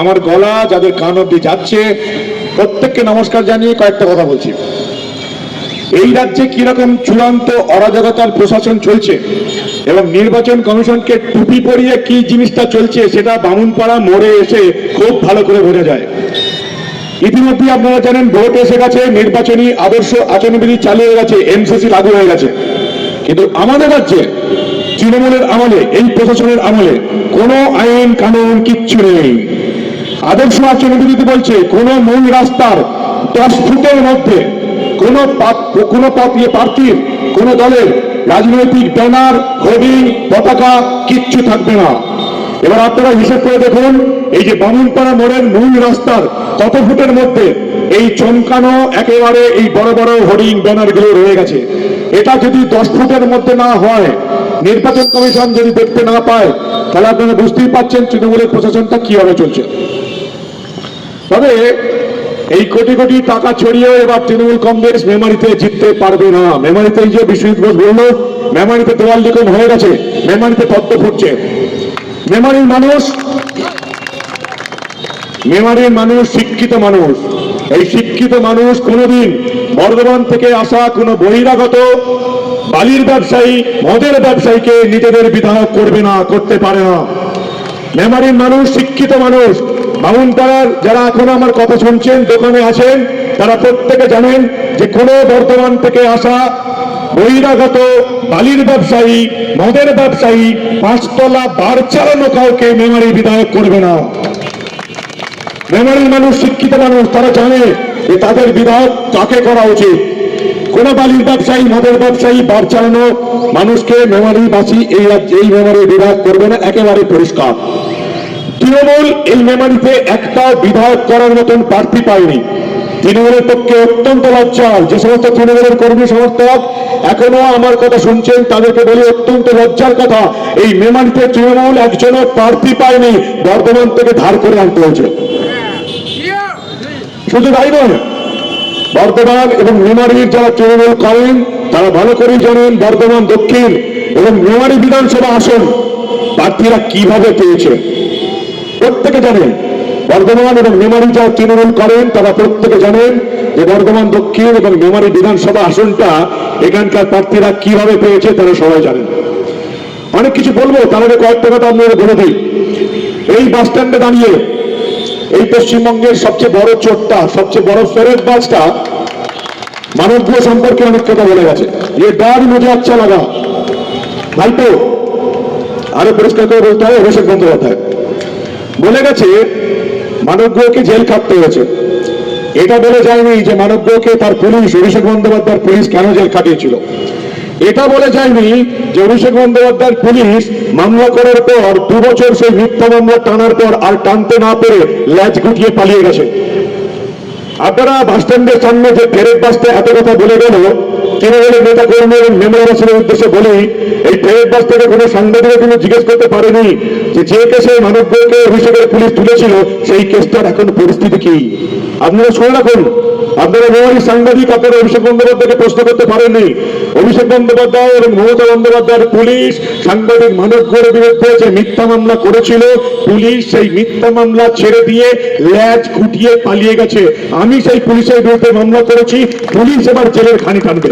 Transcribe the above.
আমার গলা যাদের কান অব্দি যাচ্ছে প্রত্যেককে নমস্কার জানিয়ে কয়েকটা কথা বলছি। এই রাজ্যে কিরকম চূড়ান্ত অরাজকতার প্রশাসন চলছে এবং নির্বাচন কমিশনকে টুপি পরিয়ে কি জিনিসটা চলছে সেটা বামুনপাড়া মোড়ে এসে খুব ভালো করে বোঝা যায়। ইতিমধ্যে আপনারা জানেন ভোট এসে গেছে, নির্বাচনী আদর্শ আচরণবিধি চালিয়ে গেছে, এমসিসি লাগু হয়ে গেছে, কিন্তু আমাদের রাজ্যে তৃণমূলের আমলে, এই প্রশাসনের আমলে কোনো আইন কানুন কিচ্ছু নেই। আদর্শ আচরণবিধিতে বলছে কোনো মূল রাস্তার 10 ফুটের মধ্যে কোনো প্রার্থীর কোনো দলের রাজনৈতিক ব্যানার, হোর্ডিং, পতাকা কিচ্ছু থাকবে না। এবার আপনারা হিসেব করে দেখুন, এই যে বামুনপাড়া মোড়ের মূল রাস্তার কত ফুটের মধ্যে এই চমকানো একেবারে এই বড় বড় হোর্ডিং ব্যানার গুলো রয়ে গেছে। এটা যদি 10 ফুটের মধ্যে না হয়, নির্বাচন কমিশন যদি দেখতে না পায়, তাহলে আপনারা বুঝতেই পারছেন তৃণমূলের প্রশাসনটা কিভাবে চলছে। তবে এই কোটি কোটি টাকা ছড়িয়েও এবার তৃণমূল কংগ্রেস মেমারিতে জিততে পারবে না। মেমারিতে যে বিশ্বজিৎ ঘোষ বলল, মেমারিতে দেওয়াল লিখন হয়ে গেছে, মেমারিতে পদ্ম ফুটছে। মেমারির মানুষ শিক্ষিত মানুষ। এই শিক্ষিত মানুষ কোনোদিন বর্ধমান থেকে আসা কোনো বহিরাগত বালির ব্যবসায়ী, মদের ব্যবসায়ীকে নিজেদের বিধায়ক করবে না, করতে পারে না। মেমারির মানুষ শিক্ষিত মানুষ। বামুনপাড়ার যারা এখন আমার কথা শুনছেন, দোকানে আছেন, তারা প্রত্যেকে জানেন যে কোনো বর্ধমান থেকে আসা বহিরাগত বালির ব্যবসায়ী, মদের ব্যবসায়ী, 5 তলা বার চালানো কাউকে মেমারি বিধায়ক করবে না। মেমারির মানুষ শিক্ষিত মানুষ, তারা জানে যে তাদের বিধায়ক কাকে করা উচিত। কোন বালির ব্যবসায়ী, মদের ব্যবসায়ী, বার চালানো মানুষকে মেমারিবাসী এই মেমারির বিধায়ক করবে না, একেবারে পরিষ্কার। তৃণমূল এই মেমারিতে একটাও বিধায়ক করার মতন প্রার্থী পায়নি। তৃণমূলের পক্ষে অত্যন্ত লজ্জার। যে সমস্ত তৃণমূলের কর্মী সমর্থক এখনো আমার কথা শুনছেন, তাদেরকে বলি অত্যন্ত লজ্জার কথা, এই মেমারিতে তৃণমূল একজনও প্রার্থী পায়নি, বর্ধমান থেকে ধার করে আনতে হয়েছে। শুধু তাই নয়, বর্ধমান এবং মেমারির যারা তৃণমূল করেন তারা ভালো করেই জানেন বর্ধমান দক্ষিণ এবং মেমারি বিধানসভা আসন প্রার্থীরা কিভাবে পেয়েছে। প্রত্যেকে জানেন বর্ধমান এবং মেমারি যারা তৃণমূল করেন তারা প্রত্যেকে জানেন যে বর্ধমান দক্ষিণ এবং মেমারি বিধানসভা আসনটা এখানকার প্রার্থীরা কিভাবে পেয়েছে, তারা সবাই জানেন। অনেক কিছু বলবো, তার আগে কয়েকটা কথা আপনারা বলে দিই। এই বাস স্ট্যান্ডে দাঁড়িয়ে এই পশ্চিমবঙ্গের সবচেয়ে বড় চোরটা, সবচেয়ে বড় ফেরত বাজটা মানবগ্রহ সম্পর্কে অনেক কথা বলে গেছে। এ ডর মুঝে আচ্ছা লাগা ভাইপো, আরো পরিষ্কার করে বলতে হবে, অভিষেক বন্দ্যোপাধ্যায় বলে গেছে মানবগ্রহকে জেল খাটতে হয়েছে। এটা বলে যায়নি যে মানবগ্রহকে তার পুলিশ, অভিষেক বন্দ্যোপাধ্যায়ের পুলিশ কেন জেল খাটিয়েছিল। এটা বলে যায়নি যে অভিষেক বন্দ্যোপাধ্যায়ের পুলিশ মামলা করার পর 2 বছর সেই মিথ্যা মামলা টানার পর আর টানতে না পেরে ল্যাজ গুটিয়ে পালিয়ে গেছে। আপনারা বাস স্ট্যান্ডের সামনে যে ফেরত বাসটা এত কথা বলে গেল, তৃণমূলের নেতা কর্মী এবং মেম্বারবাসীর উদ্দেশ্যে বলি, এই ফেরত বাস থেকে কোনো সাংবাদিকরা কিন্তু জিজ্ঞেস করতে পারেনি যে কেসে মানবগ্রহকে অভিষেকের পুলিশ তুলেছিল সেই কেসটার এখন পরিস্থিতি কি। আপনারা শুনে রাখুন, আপনারা মেমারি সাংবাদিক, আপনারা অভিষেক বন্দ্যোপাধ্যায়কে প্রশ্ন করতে পারেননি। অভিষেক বন্দ্যোপাধ্যায় এবং মমতা বন্দ্যোপাধ্যায়ের পুলিশ সাংবাদিক মানবগ্রহের বিরুদ্ধে যে মিথ্যা মামলা করেছিল, পুলিশ সেই মিথ্যা মামলা ছেড়ে দিয়ে ল্যাজ গুটিয়ে পালিয়ে গেছে। আমি সেই পুলিশের বিরুদ্ধে মামলা করেছি, পুলিশ এবার জেলের খানি টানবে।